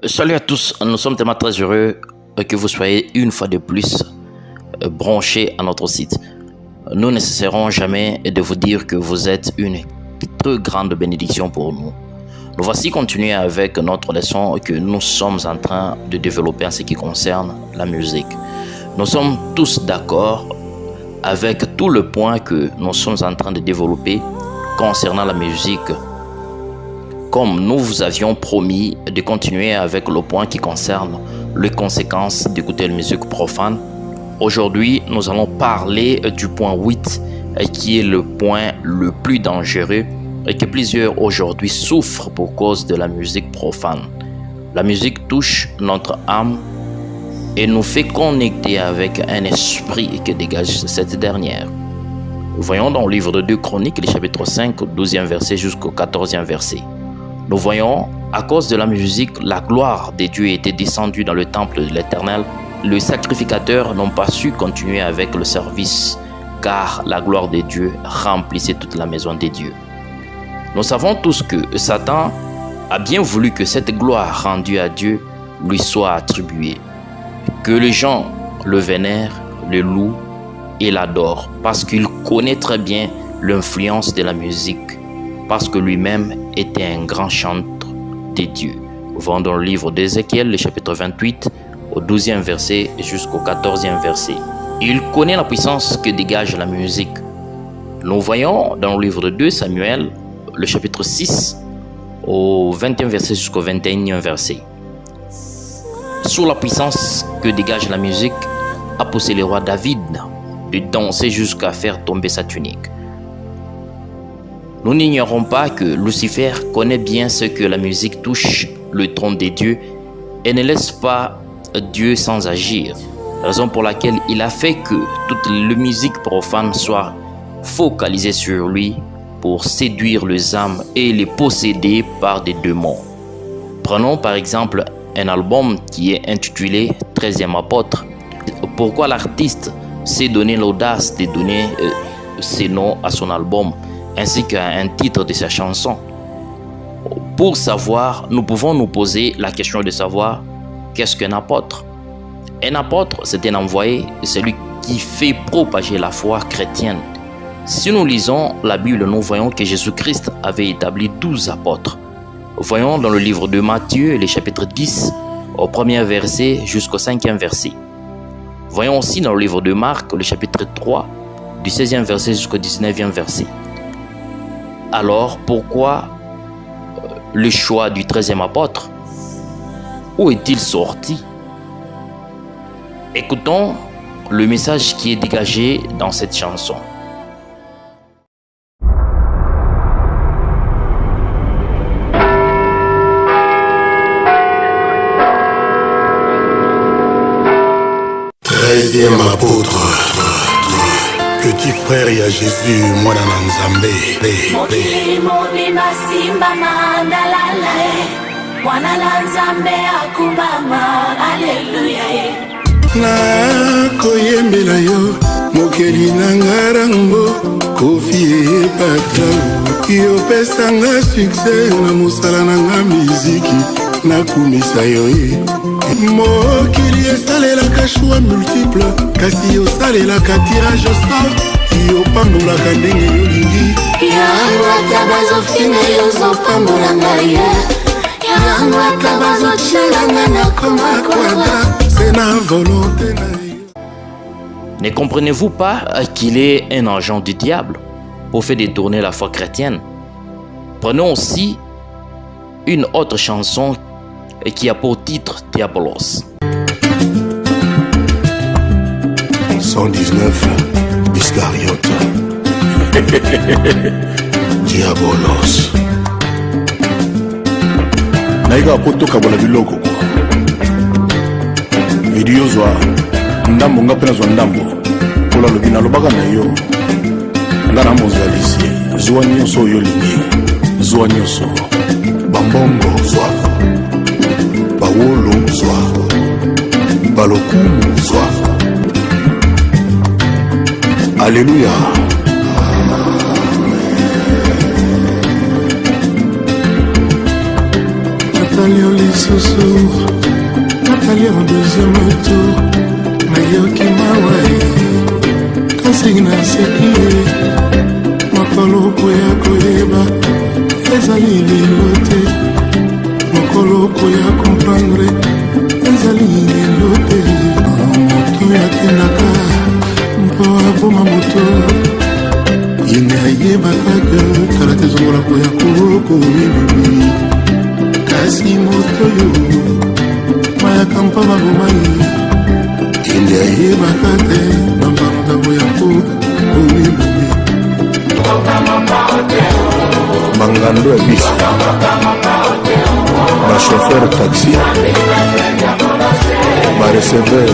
Salut à tous, nous sommes tellement très heureux que vous soyez une fois de plus branchés à notre site. Nous ne cesserons jamais de vous dire que vous êtes une très grande bénédiction pour nous. Nous voici continuer avec notre leçon que nous sommes en train de développer en ce qui concerne la musique. Nous sommes tous d'accord avec tout le point que nous sommes en train de développer concernant la musique. Comme nous vous avions promis de continuer avec le point qui concerne les conséquences d'écouter la musique profane, aujourd'hui nous allons parler du point 8 qui est le point le plus dangereux et que plusieurs aujourd'hui souffrent pour cause de la musique profane. La musique touche notre âme et nous fait connecter avec un esprit qui dégage cette dernière. Voyons dans le livre de 2 Chroniques, le chapitre 5, 12e verset jusqu'au 14e verset. Nous voyons, à cause de la musique, la gloire de Dieu était descendue dans le temple de l'Éternel. Les sacrificateurs n'ont pas su continuer avec le service, car la gloire de Dieu remplissait toute la maison de Dieu. Nous savons tous que Satan a bien voulu que cette gloire rendue à Dieu lui soit attribuée, que les gens le vénèrent, le louent et l'adorent, parce qu'il connaît très bien l'influence de la musique, parce que lui-même était un grand chanteur de Dieu. Voyons dans le livre d'Ézéchiel, le chapitre 28, au 12e verset jusqu'au 14e verset. Il connaît la puissance que dégage la musique. Nous voyons dans le livre de 2 Samuel, le chapitre 6, au 20e verset jusqu'au 21e verset. Sous la puissance que dégage la musique, a poussé le roi David de danser jusqu'à faire tomber sa tunique. Nous n'ignorons pas que Lucifer connaît bien ce que la musique touche le trône de Dieu et ne laisse pas Dieu sans agir, raison pour laquelle il a fait que toute la musique profane soit focalisée sur lui pour séduire les âmes et les posséder par des démons. Prenons par exemple un album qui est intitulé 13e apôtre. Pourquoi l'artiste s'est donné l'audace de donner ces noms à son album ainsi qu'à un titre de sa chanson? Pour savoir, nous pouvons nous poser la question de savoir qu'est-ce qu'un apôtre? Un apôtre, c'est un envoyé, celui qui fait propager la foi chrétienne. Si nous lisons la Bible, nous voyons que Jésus-Christ avait établi 12 apôtres. Voyons dans le livre de Matthieu, le chapitre 10, au 1er verset jusqu'au 5e verset. Voyons aussi dans le livre de Marc, le chapitre 3, du 16e verset jusqu'au 19e verset. Alors, pourquoi le choix du 13e apôtre? Où est-il sorti? Écoutons le message qui est dégagé dans cette chanson. Treizième apôtre, petit frère ya Jésus, mwana na Nzambe. Mokili mobimba simba mandalala mwana na Nzambe akumbama, alleluya. Nakoyembela yo, mokeli na ngarango, kofi epata yo pesanga succès na mosala na nga miziki, nakumisa yo mokili esalelaka choix multiple, kasi osalelaka tirage au sort, yopambolaka ndenge yolingi. Yango ata bazofinga yo ozopambola ngai, yango ata bazotyelanga nakoma kwada, c'est na volonté na yo. Ne comprenez-vous pas qu'il est un agent du diable pour faire détourner la foi chrétienne? Prenons aussi une autre chanson qui a pour titre Diabolos. 119 Iscariote. Diabolos. Naïga kotoka bona biloko kwa video zwa ndambo nga pena zwa ndambo kola lobina lobaka na yo nga na mozalisi zwa nyonso yo lingi zwa nyonso Bambongo zwa Bawolo zwa Balokumu zwa. Alléluia. Natalio lisusu Natalio en deuxième tour Nayoki mawae kasi naseki mokolo koya koyeba ezali lelo te mokolo koya comprendre ezali lelo te moto yatindaka mpo aboma moto yene ayebaka ke kala tezongola koya kokomibibi kasi moto yo mayaka mpa babomai yene ayebaka te bambanga koya kokomibibi Mangando ya bis ba chauffeur taxi ba receveur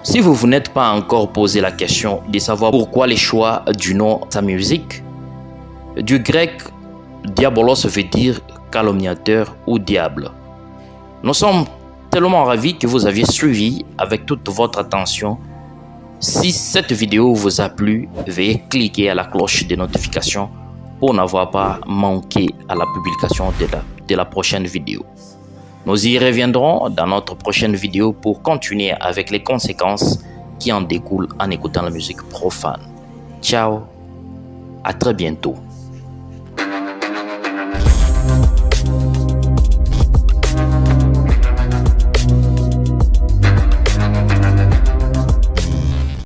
Si vous n'êtes pas encore posé la question de savoir pourquoi le choix du nom sa musique, du grec diabolos veut dire calomniateur ou diable. Nous sommes tellement ravis que vous aviez suivi avec toute votre attention. Si cette vidéo vous a plu, veuillez cliquer à la cloche de notification pour n'avoir pas manqué à la publication de la prochaine vidéo. Nous y reviendrons dans notre prochaine vidéo pour continuer avec les conséquences qui en découlent en écoutant la musique profane. Ciao, à très bientôt.